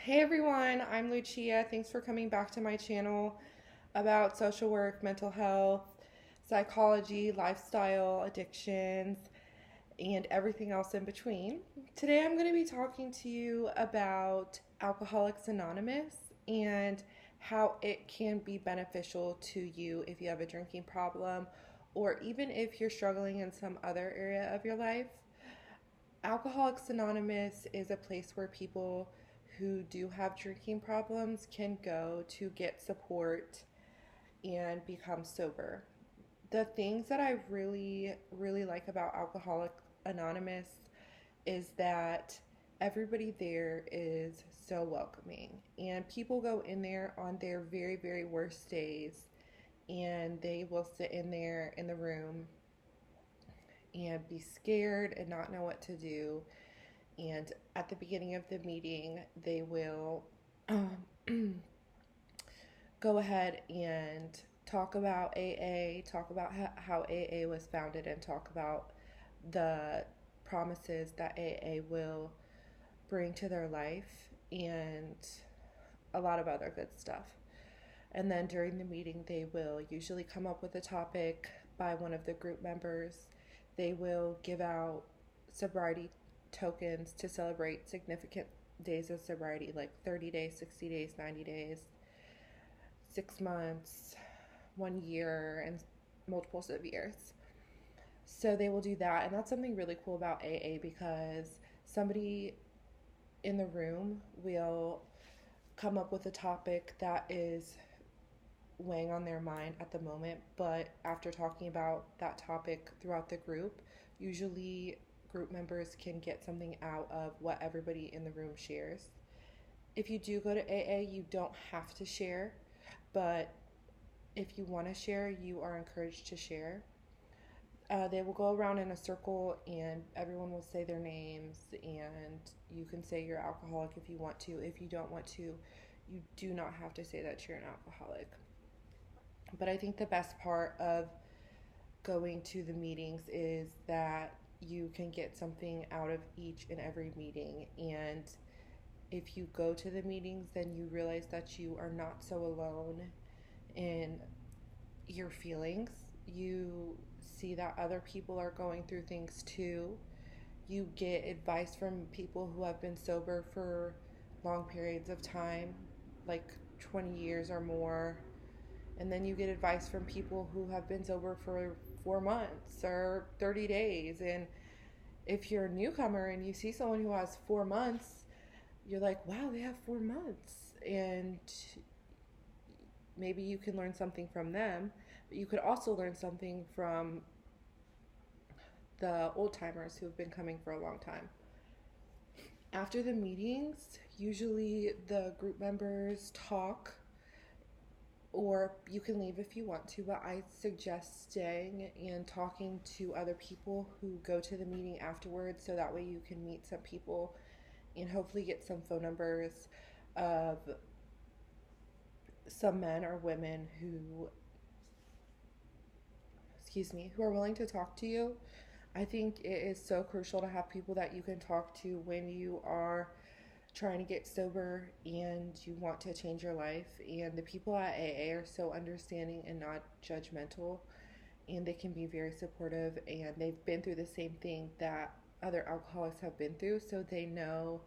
Hey everyone, I'm Lucia. Thanks for coming back to my channel about social work, mental health, psychology, lifestyle, addictions, and everything else in between. Today I'm going to be talking to you about Alcoholics Anonymous and how it can be beneficial to you if you have a drinking problem or even if you're struggling in some other area of your life. Alcoholics Anonymous is a place where people who do have drinking problems can go to get support and become sober. The things that I really like about Alcoholics Anonymous is that everybody there is so welcoming, and people go in there on their very worst days, and they will sit in there in the room and be scared and not know what to do. And at the beginning of the meeting, they will go ahead and talk about AA, talk about how AA was founded, and talk about the promises that AA will bring to their life and a lot of other good stuff. And then during the meeting, they will usually come up with a topic by one of the group members. They will give out sobriety tokens to celebrate significant days of sobriety, like 30 days, 60 days, 90 days, 6 months, 1 year, and multiples of years. So they will do that. And that's something really cool about AA because somebody in the room will come up with a topic that is weighing on their mind at the moment, but after talking about that topic throughout the group, usually group members can get something out of what everybody in the room shares. If you do go to AA, you don't have to share, but if you want to share, you are encouraged to share. They will go around in a circle and everyone will say their names, and you can say you're alcoholic if you want to. If you don't want to, you do not have to say that you're an alcoholic. But I think the best part of going to the meetings is that you can get something out of each and every meeting. And if you go to the meetings, then you realize that you are not so alone in your feelings. You see that other people are going through things too. You get advice from people who have been sober for long periods of time, like 20 years or more. And then you get advice from people who have been sober for 4 months or 30 days. And if you're a newcomer and you see someone who has 4 months, you're like, wow, they have 4 months. And maybe you can learn something from them, but you could also learn something from the old timers who have been coming for a long time. After the meetings, usually the group members talk, or you can leave if you want to, but I suggest staying and talking to other people who go to the meeting afterwards, so that way you can meet some people and hopefully get some phone numbers of some men or women who, who are willing to talk to you. I think it is so crucial to have people that you can talk to when you are trying to get sober and you want to change your life. And the people at AA are so understanding and not judgmental, and they can be very supportive, and they've been through the same thing that other alcoholics have been through, so they know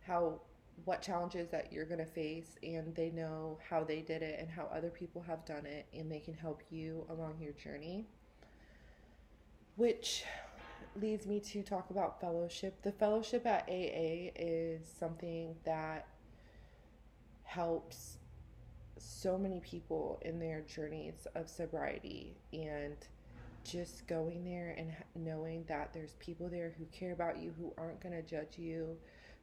how what challenges that you're going to face, and they know how they did it and how other people have done it, and they can help you along your journey. Which leads me to talk about fellowship. The fellowship at AA is something that helps so many people in their journeys of sobriety, and just going there and knowing that there's people there who care about you, who aren't going to judge you,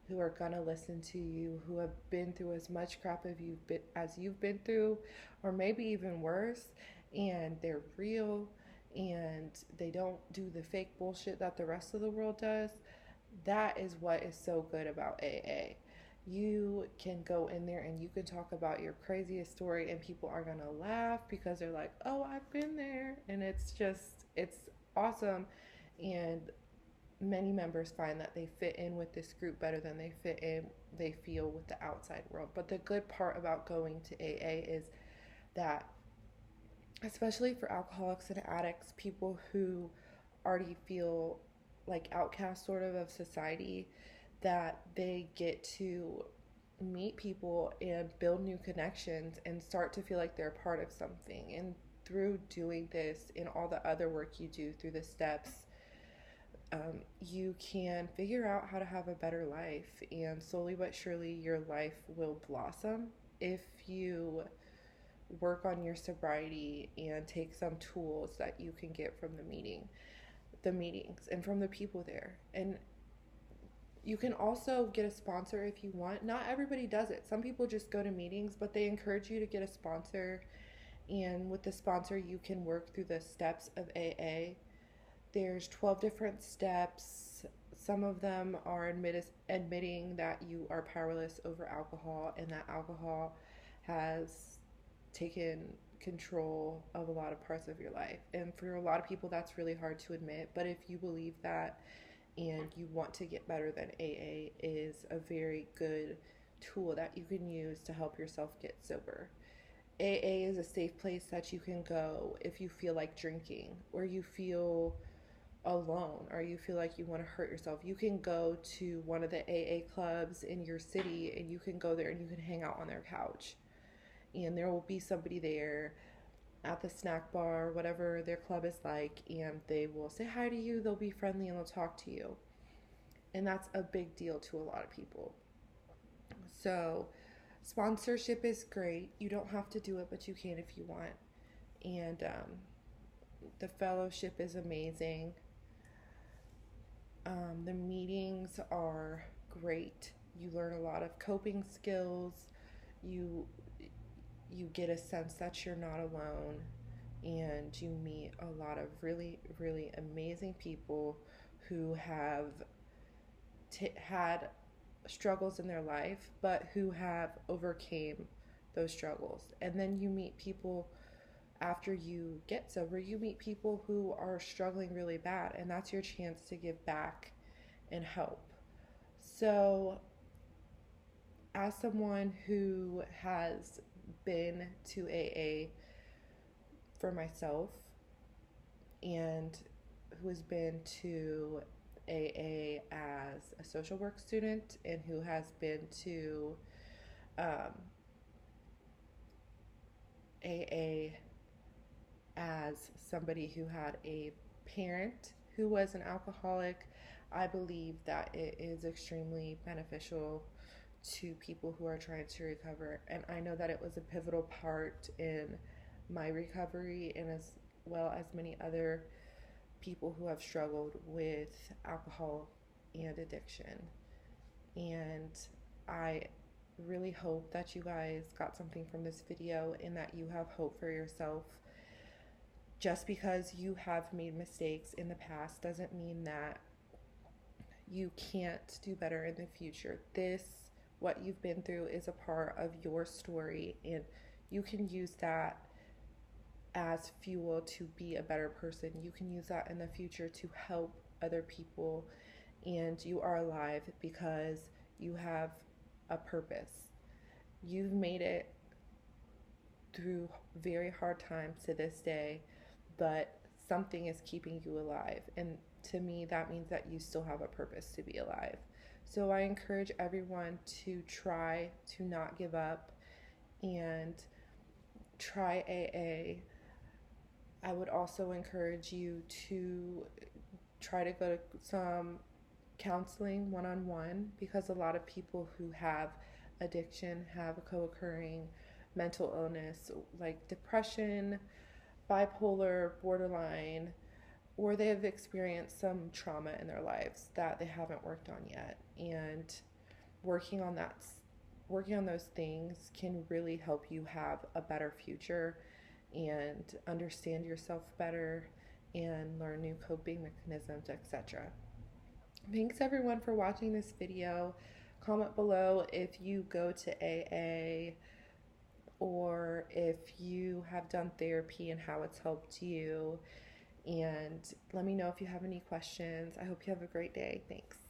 who are going to listen to you, who have been through as much crap as you've been through, or maybe even worse, and they're real and they don't do the fake bullshit that the rest of the world does. That is what is so good about AA. You can go in there and you can talk about your craziest story, and people are going to laugh because they're like, oh, I've been there. And it's awesome. And many members find that they fit in with this group better than they feel with the outside world. But the good part about going to AA is that, especially for alcoholics and addicts, people who already feel like outcasts sort of society, that they get to meet people and build new connections and start to feel like they're a part of something. And through doing this and all the other work you do through the steps, you can figure out how to have a better life, and slowly but surely your life will blossom if you work on your sobriety and take some tools that you can get from the meetings and from the people there. And you can also get a sponsor if you want. Not everybody does it. Some people just go to meetings, but they encourage you to get a sponsor, and with the sponsor you can work through the steps of AA. There's 12 different steps. Some of them are admitting that you are powerless over alcohol and that alcohol has taken control of a lot of parts of your life. And for a lot of people, that's really hard to admit. But if you believe that and you want to get better, then AA is a very good tool that you can use to help yourself get sober. AA is a safe place that you can go if you feel like drinking, or you feel alone, or you feel like you want to hurt yourself. You can go to one of the AA clubs in your city, and you can go there and you can hang out on their couch, and there will be somebody there at the snack bar, whatever their club is like, and they will say hi to you, they'll be friendly, and they'll talk to you. And that's a big deal to a lot of people. So sponsorship is great. You don't have to do it, but you can if you want. And the fellowship is amazing. The meetings are great. You learn a lot of coping skills. You get a sense that you're not alone, and you meet a lot of really, really amazing people who have had struggles in their life, but who have overcame those struggles. And then you meet people after you get sober, you meet people who are struggling really bad, and that's your chance to give back and help. So, as someone who has been to AA for myself, and who has been to AA as a social work student, and who has been to AA as somebody who had a parent who was an alcoholic, I believe that it is extremely beneficial to people who are trying to recover. And I know that it was a pivotal part in my recovery, and as well as many other people who have struggled with alcohol and addiction. And I really hope that you guys got something from this video, and that you have hope for yourself. Just because you have made mistakes in the past doesn't mean that you can't do better in the future. What you've been through, is a part of your story, and you can use that as fuel to be a better person. You can use that in the future to help other people, and you are alive because you have a purpose. You've made it through very hard times to this day, but something is keeping you alive, and to me that means that you still have a purpose to be alive. So I encourage everyone to try to not give up and try AA. I would also encourage you to try to go to some counseling one-on-one, because a lot of people who have addiction have a co-occurring mental illness like depression, bipolar, borderline, or they have experienced some trauma in their lives that they haven't worked on yet. And working on those things can really help you have a better future and understand yourself better and learn new coping mechanisms, etc. Thanks everyone for watching this video. Comment below if you go to AA, or if you have done therapy and how it's helped you. And let me know if you have any questions. I hope you have a great day. Thanks.